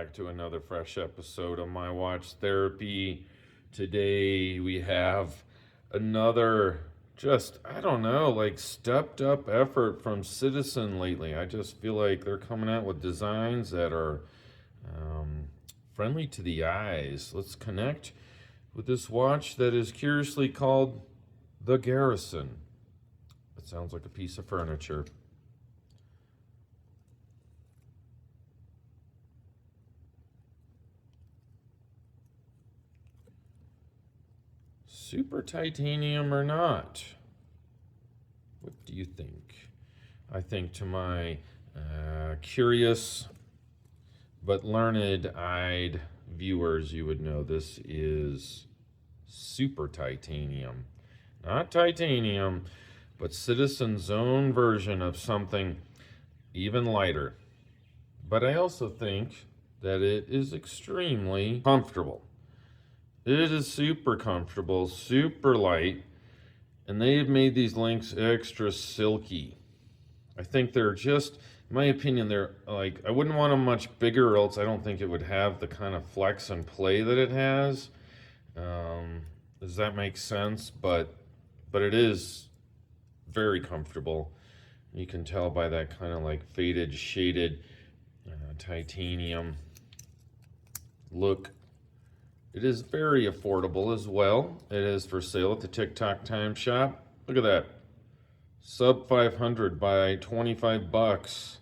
back to another fresh episode of My Watch Therapy. Today we have another I don't know, like stepped up effort from Citizen lately. I just feel like they're coming out with designs that are friendly to the eyes. Let's connect with this watch that is curiously called the Garrison. It sounds like a piece of furniture. Super titanium or not? What do you think? I think to my curious but learned-eyed viewers, you would know this is super titanium. Not titanium, but Citizen's own version of something even lighter. But I also think that it is extremely comfortable. It is super comfortable, super light, and they've made these links extra silky. I think they're just, in my opinion, they're like, I wouldn't want them much bigger, or else I don't think it would have the kind of flex and play that it has. Does that make sense? But it is very comfortable. You can tell by that kind of like faded, shaded titanium look. It is very affordable as well. It is for sale at the TikTok Time Shop. Look at that. Sub 500 by 25 bucks.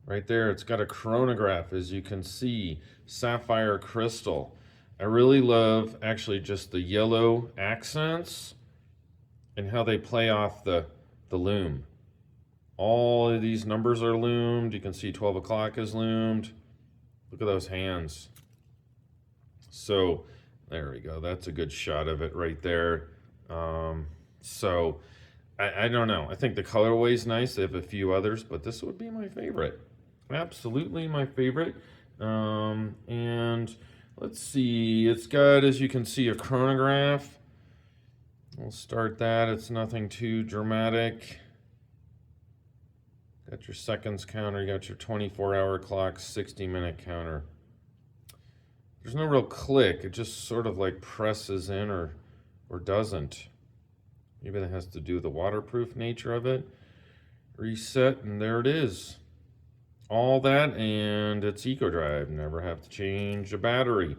Right there, it's got a chronograph, as you can see. Sapphire crystal. I really love actually just the yellow accents and how they play off the loom. All of these numbers are loomed. You can see 12 o'clock is loomed. Look at those hands. So there we go. That's a good shot of it right there. So I don't know. I think the colorway is nice. They have a few others, but this would be my favorite. Absolutely my favorite. And let's see. It's got, as you can see, a chronograph. We'll start that. It's nothing too dramatic. Got your seconds counter. You got your 24-hour clock, 60-minute counter. There's no real click. It just sort of like presses in or doesn't. Maybe that has to do with the waterproof nature of it. Reset, and there it is. All that, and it's EcoDrive. Never have to change a battery.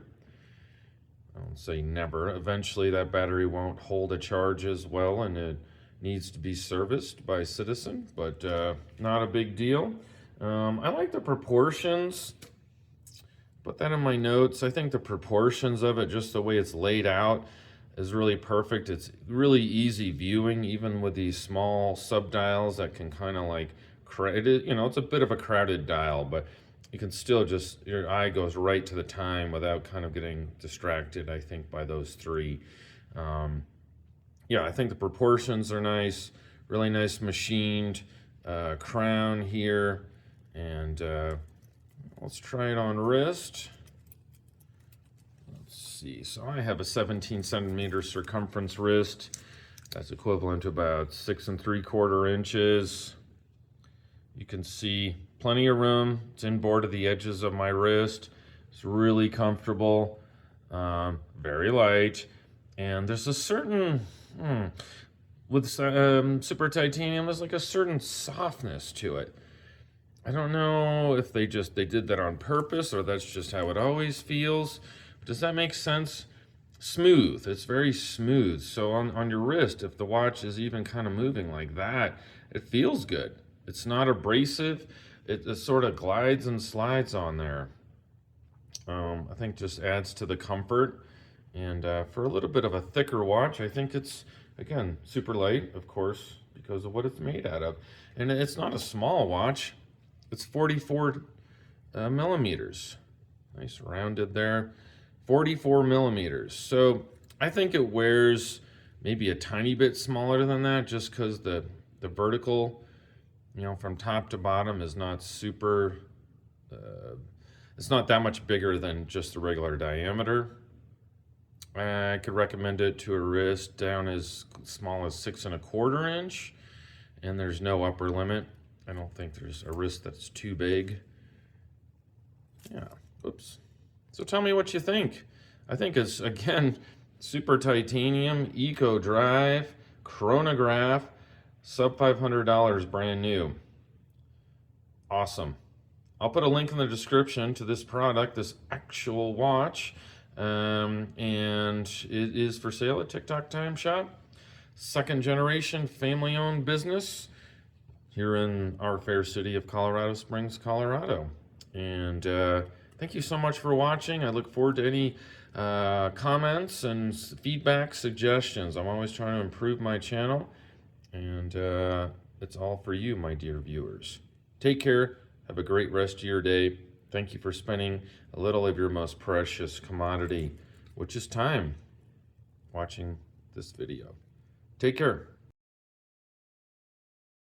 I don't say never. Eventually that battery won't hold a charge as well, and it needs to be serviced by Citizen, but not a big deal. I like the proportions. Put that in my notes. I think the proportions of it, just the way it's laid out, is really perfect. It's really easy viewing, even with these small sub-dials that can kind of like, it's a bit of a crowded dial, but you can still just, your eye goes right to the time without kind of getting distracted, I think, by those three. Yeah, I think the proportions are nice, really nice machined crown here, and let's try it on wrist. Let's see. So I have a 17 centimeter circumference wrist. That's equivalent to about 6 3/4 inches. You can see plenty of room. It's inboard of the edges of my wrist. It's really comfortable, very light, and there's a certain with super titanium. There's like a certain softness to it. I don't know if they did that on purpose or that's just how it always feels. Does that make sense? Smooth. It's very smooth. So on your wrist, if the watch is even kind of moving like that, it feels good. It's not abrasive. It sort of glides and slides on there. I think just adds to the comfort. And for a little bit of a thicker watch, I think it's, again, super light, of course, because of what it's made out of. And it's not a small watch. It's 44 millimeters. Nice rounded there. 44 millimeters. So I think it wears maybe a tiny bit smaller than that, just because the vertical, from top to bottom is not super, it's not that much bigger than just the regular diameter. I could recommend it to a wrist down as small as 6 1/4 inch, and there's no upper limit. I don't think there's a wrist that's too big Yeah, oops. So tell me what you think. I think it's, again, super titanium, eco drive, chronograph, sub $500, brand new. Awesome. I'll put a link in the description to this product, this actual watch, and it is for sale at TikTok Time Shop. Second generation family owned business here in our fair city of Colorado Springs, Colorado. And thank you so much for watching. I look forward to any comments and feedback, suggestions. I'm always trying to improve my channel, and it's all for you, my dear viewers. Take care. Have a great rest of your day. Thank you for spending a little of your most precious commodity, which is time, watching this video. Take care.